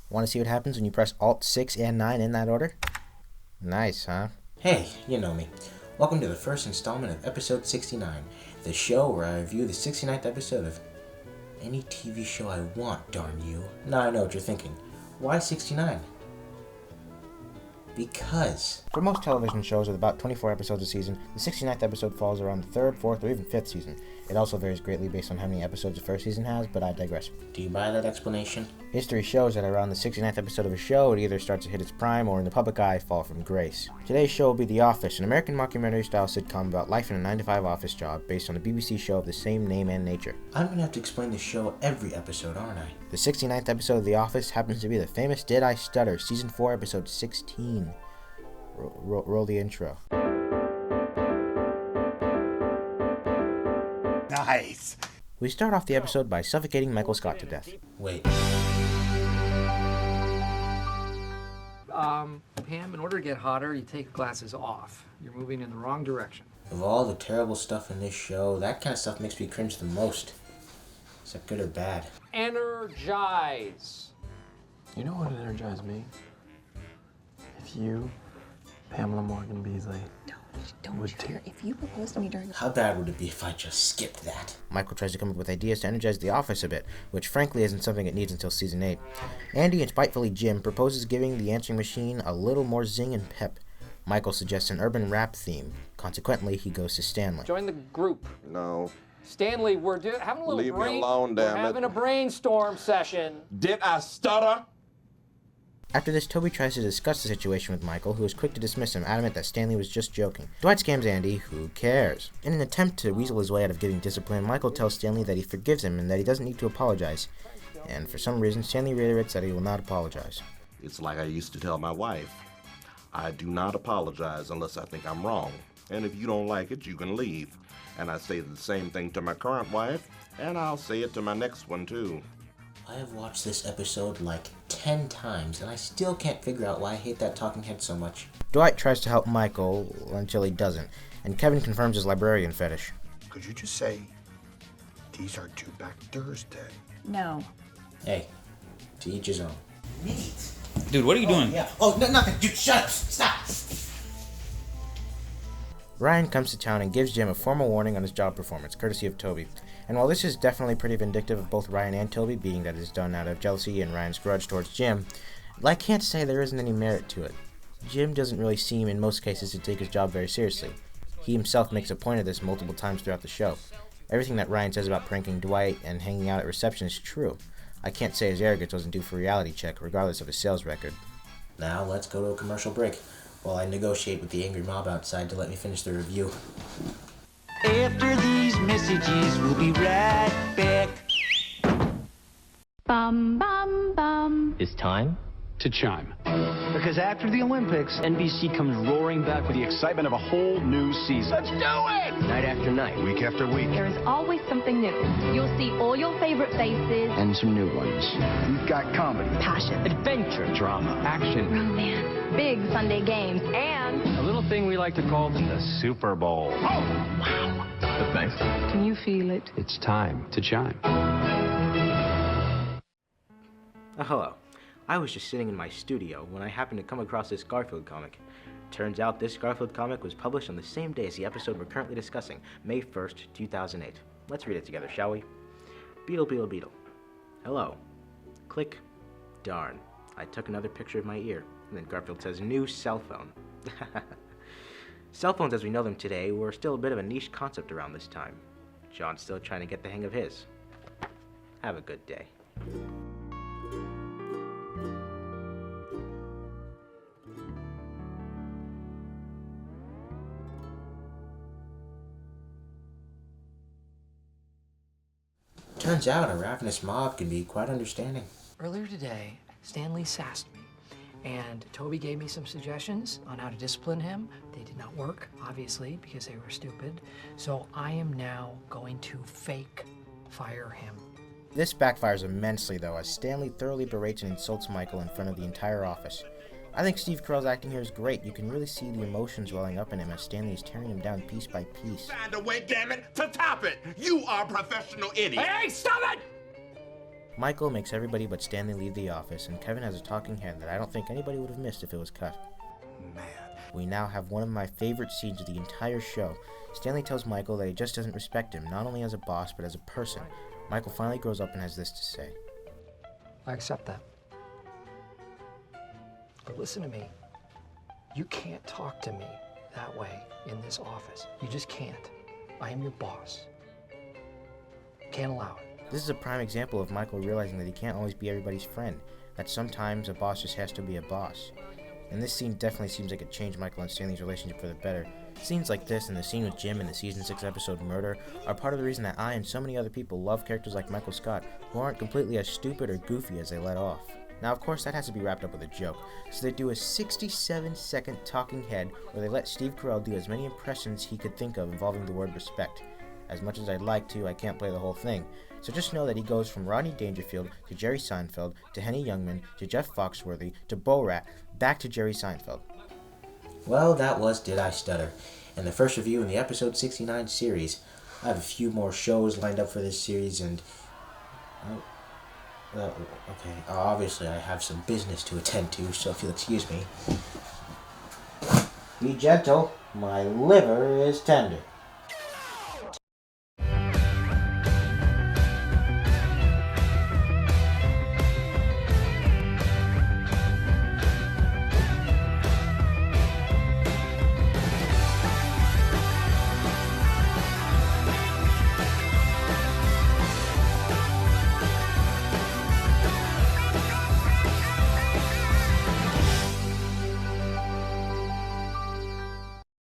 Want to see what happens when you press Alt 6 and 9 in that order? Nice, huh? Hey, you know me. Welcome to the first installment of episode 69, the show where I review the 69th episode of any TV show I want, darn you. Now I know what you're thinking. Why 69? Because For most television shows with about 24 episodes a season, the 69th episode falls around the 3rd, 4th, or even 5th season. It also varies greatly based on how many episodes the first season has, but I digress. do you buy that explanation? History shows that around the 69th episode of a show, it either starts to hit its prime or in the public eye, fall from grace. Today's show will be The Office, an American mockumentary-style sitcom about life in a 9-to-5 office job based on a BBC show of the same name and nature. I'm gonna have to explain the show every episode, aren't I? The 69th episode of The Office happens to be the famous Did I Stutter, Season 4, Episode 16. Roll the intro. Nice. We start off the episode by suffocating Michael Scott to death. Wait, Pam, in order to get hotter, you take glasses off. You're moving in the wrong direction. of all the terrible stuff in this show, that kind of stuff makes me cringe the most. Is that good or bad? Energize. You know what energized me? If you, Pamela Morgan Beasley, Don't Would you dare. If you proposed to me during How bad would it be if I just skipped that? Michael tries to come up with ideas to energize The Office a bit, which frankly isn't something it needs until Season 8. Andy and spitefully Jim proposes giving the answering machine a little more zing and pep. Michael suggests an urban rap theme. Consequently, he goes to Stanley. Join the group. No. Stanley, we're having a little Leave me brain. alone, damn we're it. having a brainstorm session. Did I stutter? After this, Toby tries to discuss the situation with Michael, who is quick to dismiss him, adamant that Stanley was just joking. Dwight scams Andy, who cares. In an attempt to weasel his way out of giving discipline, Michael tells Stanley that he forgives him and that he doesn't need to apologize. And for some reason, Stanley reiterates that he will not apologize. It's like I used to tell my wife. I do not apologize unless I think I'm wrong. And if you don't like it, you can leave. And I say the same thing to my current wife, and I'll say it to my next one too. I have watched this episode like 10 times, and I still can't figure out why I hate that talking head so much. Dwight tries to help Michael until he doesn't, and Kevin confirms his librarian fetish. Could you just say, these are two back doors, Dad? No. Hey, to each his own. Dude, what are you doing? Yeah. Oh, no, nothing. Dude, shut up. Stop. Ryan comes to town and gives Jim a formal warning on his job performance, courtesy of Toby. And while this is definitely pretty vindictive of both Ryan and Toby, being that it is done out of jealousy and Ryan's grudge towards Jim, I can't say there isn't any merit to it. Jim doesn't really seem, in most cases, to take his job very seriously. He himself makes a point of this multiple times throughout the show. Everything that Ryan says about pranking Dwight and hanging out at reception is true. I can't say his arrogance wasn't due for a reality check, regardless of his sales record. Now let's go to a commercial break while I negotiate with the angry mob outside to let me finish the review. After these messages, we'll be right back. Bum, bum, bum. It's time to chime. Because after the Olympics, NBC comes roaring back with the excitement of a whole new season. Let's do it! Night after night, Week after week. There is always something new. You'll see all your favorite faces. and some new ones. We've got comedy, Passion. Adventure, drama, action, Romance. Big Sunday games. And a little thing we like to call the Super Bowl. Oh, wow. Thanks. can you feel it? It's time to chime. Hello. I was just sitting in my studio when I happened to come across this Garfield comic. Turns out this Garfield comic was published on the same day as the episode we're currently discussing, May 1st, 2008. Let's read it together, shall we? Beetle, beetle, beetle. Hello. Click. Darn. I took another picture of my ear. And then Garfield says, new cell phone. Cell phones as we know them today were still a bit of a niche concept around this time. John's still trying to get the hang of his. Have a good day. Turns out a ravenous mob can be quite understanding. Earlier today, Stanley sassed me, and Toby gave me some suggestions on how to discipline him. They did not work, obviously, because they were stupid. So I am now going to fake fire him. This backfires immensely, though, as Stanley thoroughly berates and insults Michael in front of the entire office. I think Steve Carell's acting here is great. You can really see the emotions welling up in him as Stanley is tearing him down piece by piece. Find a way, damn it, to top it. You are a professional idiot. Hey, stop it! Michael makes everybody but Stanley leave the office, and Kevin has a talking head that I don't think anybody would have missed if it was cut. Man. We now have one of my favorite scenes of the entire show. Stanley tells Michael that he just doesn't respect him, not only as a boss, but as a person. Michael finally grows up and has this to say. I accept that. But listen to me. You can't talk to me that way in this office. You just can't. I am your boss. Can't allow it. This is a prime example of Michael realizing that he can't always be everybody's friend, that sometimes a boss just has to be a boss. And this scene definitely seems like it changed Michael and Stanley's relationship for the better. Scenes like this and the scene with Jim in the Season 6 episode Murder are part of the reason that I and so many other people love characters like Michael Scott, who aren't completely as stupid or goofy as they let off. Now, of course, that has to be wrapped up with a joke, so they do a 67-second talking head where they let Steve Carell do as many impressions he could think of involving the word respect. As much as I'd like to, I can't play the whole thing. So just know that he goes from Rodney Dangerfield to Jerry Seinfeld to Henny Youngman to Jeff Foxworthy to Bo Rat back to Jerry Seinfeld. Well, that was Did I Stutter? And the first review in the episode 69 series. I have a few more shows lined up for this series, and obviously I have some business to attend to, so if you'll excuse me. Be gentle, my liver is tender.